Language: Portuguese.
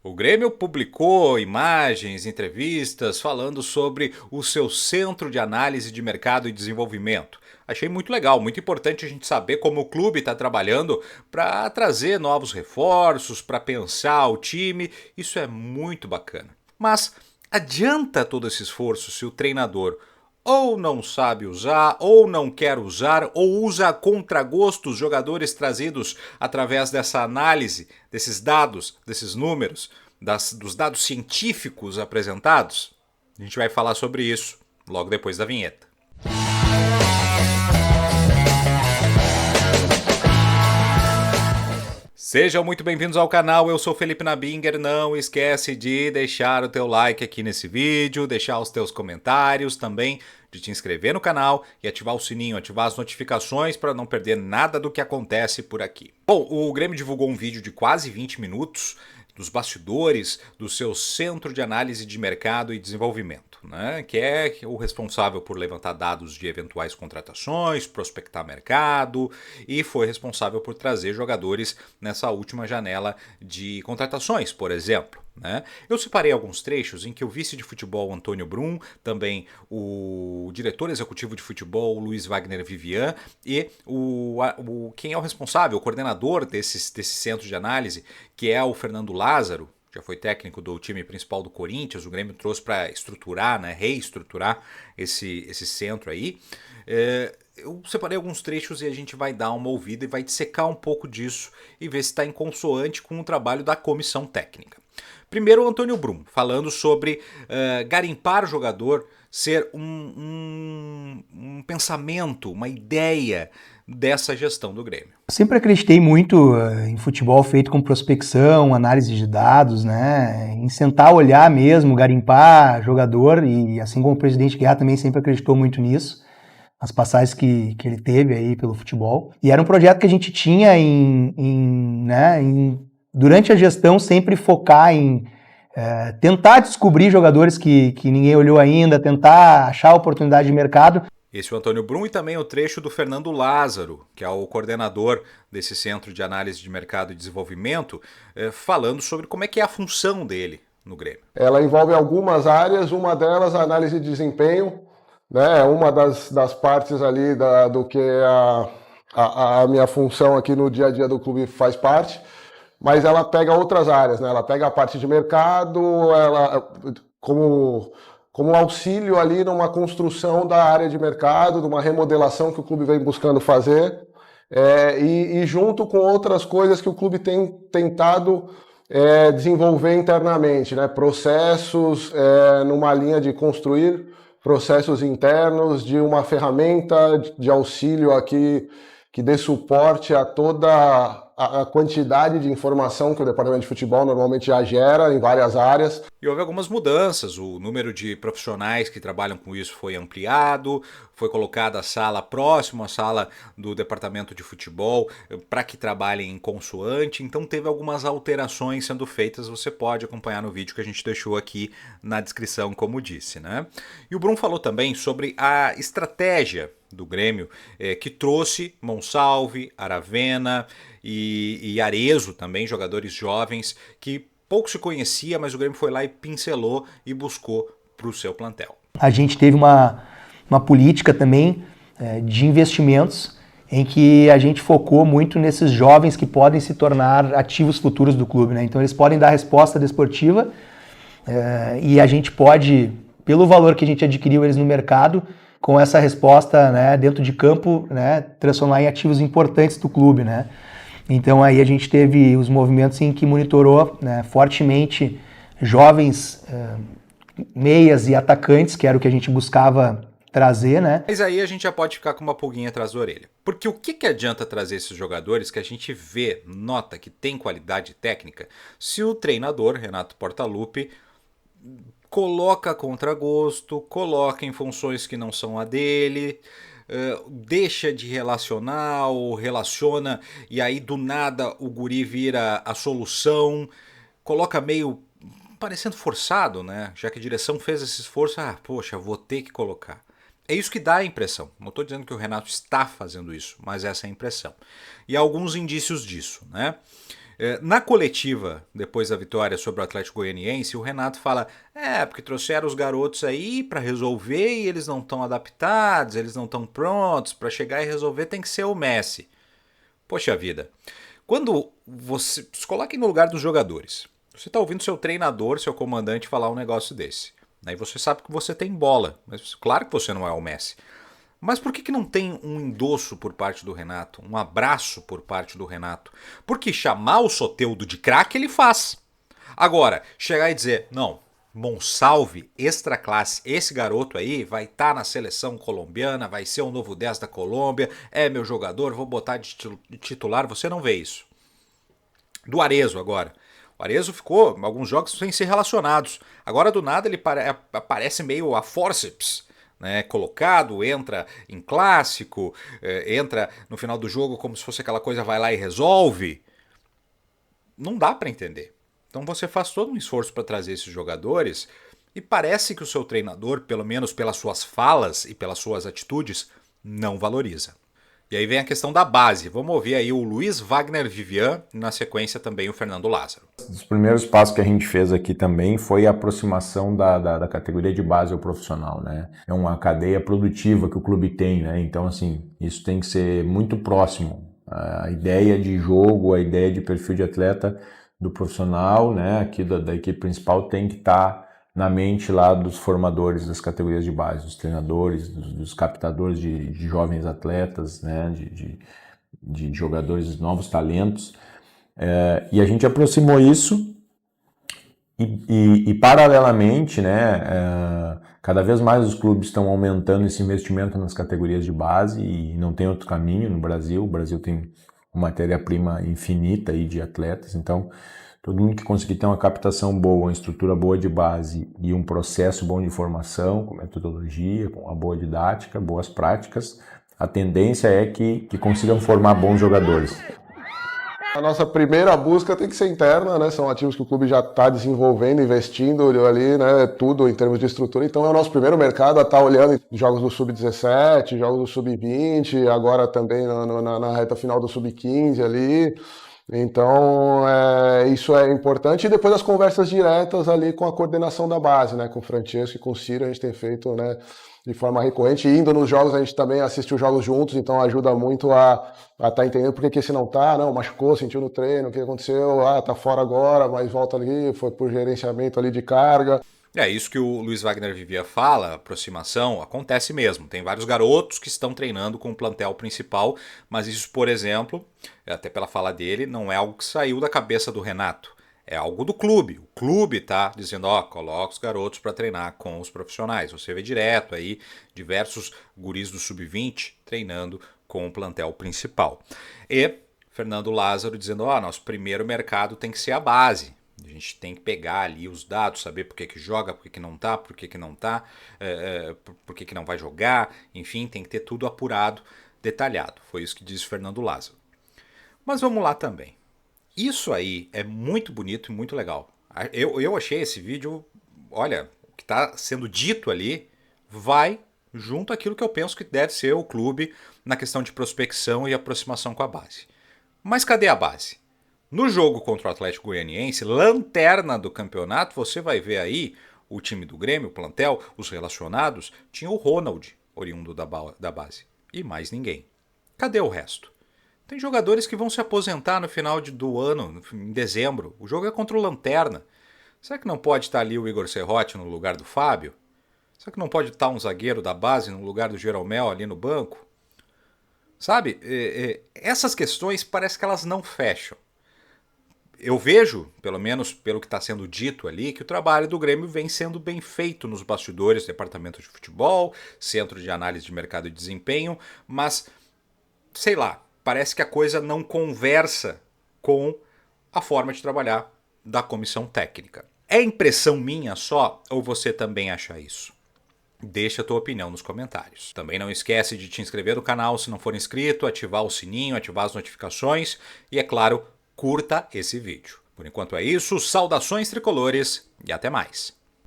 O Grêmio publicou imagens, entrevistas falando sobre o seu Centro de Análise de Mercado e Desenvolvimento. Achei muito legal, muito importante a gente saber como o clube está trabalhando para trazer novos reforços, para pensar o time. Isso é muito bacana. Mas adianta todo esse esforço se o treinador ou não sabe usar, ou não quer usar, ou usa a contragosto os jogadores trazidos através dessa análise, desses dados, desses números, dos dados científicos apresentados? A gente vai falar sobre isso logo depois da vinheta. Sejam muito bem-vindos ao canal, eu sou Felipe Nabinger, não esquece de deixar o teu like aqui nesse vídeo, deixar os teus comentários também, de te inscrever no canal e ativar o sininho, ativar as notificações para não perder nada do que acontece por aqui. Bom, o Grêmio divulgou um vídeo de quase 20 minutos dos bastidores do seu Centro de Análise de Mercado e Desenvolvimento, né? Que é o responsável por levantar dados de eventuais contratações, prospectar mercado e foi responsável por trazer jogadores nessa última janela de contratações, por exemplo. Né? Eu separei alguns trechos em que o vice de futebol Antônio Brum, também o diretor executivo de futebol Luiz Wagner Vivian e quem é o responsável, o coordenador desse centro de análise, que é o Fernando Lázaro, já foi técnico do time principal do Corinthians, o Grêmio trouxe para estruturar, né, reestruturar esse centro aí. Eu separei alguns trechos e a gente vai dar uma ouvida e vai dissecar um pouco disso e ver se está em consoante com o trabalho da comissão técnica. Primeiro o Antônio Brum, falando sobre garimpar o jogador ser um pensamento, uma ideia dessa gestão do Grêmio. Sempre acreditei muito em futebol feito com prospecção, análise de dados, né? Em sentar, olhar mesmo, garimpar jogador, e assim como o presidente Guerra também sempre acreditou muito nisso, as passagens que ele teve aí pelo futebol. E era um projeto que a gente tinha durante a gestão sempre focar em tentar descobrir jogadores que ninguém olhou ainda, tentar achar oportunidade de mercado. Esse é o Antônio Brum e também o trecho do Fernando Lázaro, que é o coordenador desse Centro de Análise de Mercado e Desenvolvimento, falando sobre como é que é a função dele no Grêmio. Ela envolve algumas áreas, uma delas a análise de desempenho, né? Uma das partes ali do que a minha função aqui no dia a dia do clube faz parte, mas ela pega outras áreas, né? Ela pega a parte de mercado, ela como auxílio ali numa construção da área de mercado, de uma remodelação que o clube vem buscando fazer, e junto com outras coisas que o clube tem tentado desenvolver internamente, né? Processos numa linha de construir processos internos, de uma ferramenta de auxílio aqui que dê suporte a toda a quantidade de informação que o departamento de futebol normalmente já gera em várias áreas. E houve algumas mudanças, o número de profissionais que trabalham com isso foi ampliado, foi colocada a sala próxima à sala do departamento de futebol para que trabalhem em consoante, então teve algumas alterações sendo feitas, você pode acompanhar no vídeo que a gente deixou aqui na descrição, como disse, né? E o Brum falou também sobre a estratégia do Grêmio, que trouxe Monsalve, Aravena e Arezzo também, jogadores jovens que pouco se conhecia, mas o Grêmio foi lá e pincelou e buscou para o seu plantel. A gente teve uma política também de investimentos em que a gente focou muito nesses jovens que podem se tornar ativos futuros do clube, né? Então eles podem dar resposta desportiva e a gente pode, pelo valor que a gente adquiriu eles no mercado, com essa resposta, né, dentro de campo, né, transformar em ativos importantes do clube, né? Então aí a gente teve os movimentos em que monitorou, né, fortemente jovens meias e atacantes, que era o que a gente buscava trazer, né? Mas aí a gente já pode ficar com uma pulguinha atrás da orelha. Porque o que adianta trazer esses jogadores que a gente vê, nota que tem qualidade técnica, se o treinador, Renato Portaluppi, coloca a contragosto, coloca em funções que não são a dele, deixa de relacionar ou relaciona e aí do nada o guri vira a solução, coloca meio parecendo forçado, né? Já que a direção fez esse esforço, poxa, vou ter que colocar. É isso que dá a impressão. Não estou dizendo que o Renato está fazendo isso, mas essa é a impressão. E há alguns indícios disso, né? Na coletiva, depois da vitória sobre o Atlético Goianiense, o Renato fala, porque trouxeram os garotos aí para resolver e eles não estão adaptados, eles não estão prontos, para chegar e resolver tem que ser o Messi. Poxa vida, quando você se coloca no lugar dos jogadores, você está ouvindo seu treinador, seu comandante falar um negócio desse. Aí você sabe que você tem bola, mas claro que você não é o Messi. Mas por que não tem um endosso por parte do Renato, um abraço por parte do Renato? Porque chamar o Soteldo de craque ele faz. Agora, chegar e dizer, não, Monsalve, extra classe, esse garoto aí vai estar na seleção colombiana, vai ser o novo 10 da Colômbia, é meu jogador, vou botar de titular, você não vê isso. Do Arezzo agora. O Arezzo ficou alguns jogos sem ser relacionados. Agora do nada ele aparece meio a forceps. Né, colocado, entra em clássico, entra no final do jogo como se fosse aquela coisa, vai lá e resolve. Não dá para entender. Então você faz todo um esforço para trazer esses jogadores e parece que o seu treinador, pelo menos pelas suas falas e pelas suas atitudes, não valoriza. E aí vem a questão da base. Vamos ouvir aí o Luiz Wagner Vivian, na sequência também o Fernando Lázaro. Os primeiros passos que a gente fez aqui também foi a aproximação da categoria de base ao profissional, né? É uma cadeia produtiva que o clube tem, né? Então, assim, isso tem que ser muito próximo. A ideia de jogo, a ideia de perfil de atleta do profissional, né? Aqui da equipe principal tem que estar na mente lá dos formadores das categorias de base, dos treinadores, dos captadores de jovens atletas, né, de jogadores, novos talentos. E a gente aproximou isso e paralelamente, né, cada vez mais os clubes estão aumentando esse investimento nas categorias de base e não tem outro caminho no Brasil. O Brasil tem uma matéria-prima infinita aí de atletas, então todo mundo que conseguir ter uma captação boa, uma estrutura boa de base e um processo bom de formação, com metodologia, com uma boa didática, boas práticas, a tendência é que consigam formar bons jogadores. A nossa primeira busca tem que ser interna, né? São ativos que o clube já está desenvolvendo, investindo ali, né? Tudo em termos de estrutura. Então é o nosso primeiro mercado a estar olhando jogos do Sub-17, jogos do Sub-20, agora também na reta final do Sub-15 ali. Então, isso é importante. E depois as conversas diretas ali com a coordenação da base, né? Com o Francesco e com o Ciro, a gente tem feito, né, de forma recorrente. E indo nos jogos, a gente também assiste os jogos juntos, então ajuda muito a estar entendendo por que esse não tá, não, machucou, sentiu no treino, o que aconteceu, tá fora agora, mas volta ali, foi por gerenciamento ali de carga. É isso que o Luiz Wagner Vivia fala, aproximação, acontece mesmo. Tem vários garotos que estão treinando com o plantel principal, mas isso, por exemplo, até pela fala dele, não é algo que saiu da cabeça do Renato. É algo do clube. O clube tá dizendo, coloca os garotos para treinar com os profissionais. Você vê direto aí diversos guris do Sub-20 treinando com o plantel principal. E Fernando Lázaro dizendo, nosso primeiro mercado tem que ser a base. A gente tem que pegar ali os dados, saber por que joga, por que não tá, por que não tá, por que não vai jogar, enfim, tem que ter tudo apurado, detalhado. Foi isso que disse Fernando Lázaro. Mas vamos lá também. Isso aí é muito bonito e muito legal. Eu achei esse vídeo, olha, o que está sendo dito ali vai junto àquilo que eu penso que deve ser o clube na questão de prospecção e aproximação com a base. Mas cadê a base? No jogo contra o Atlético Goianiense, lanterna do campeonato, você vai ver aí o time do Grêmio, o plantel, os relacionados, tinha o Ronald, oriundo da base, e mais ninguém. Cadê o resto? Tem jogadores que vão se aposentar no final do ano, em dezembro. O jogo é contra o Lanterna. Será que não pode estar ali o Igor Serrote no lugar do Fábio? Será que não pode estar um zagueiro da base no lugar do Jeromel ali no banco? Sabe, essas questões parece que elas não fecham. Eu vejo, pelo menos pelo que está sendo dito ali, que o trabalho do Grêmio vem sendo bem feito nos bastidores, departamento de futebol, centro de análise de mercado e desempenho, mas, sei lá, parece que a coisa não conversa com a forma de trabalhar da comissão técnica. É impressão minha só ou você também acha isso? Deixa a tua opinião nos comentários. Também não esquece de te inscrever no canal se não for inscrito, ativar o sininho, ativar as notificações e, é claro, curta esse vídeo. Por enquanto é isso, saudações tricolores e até mais.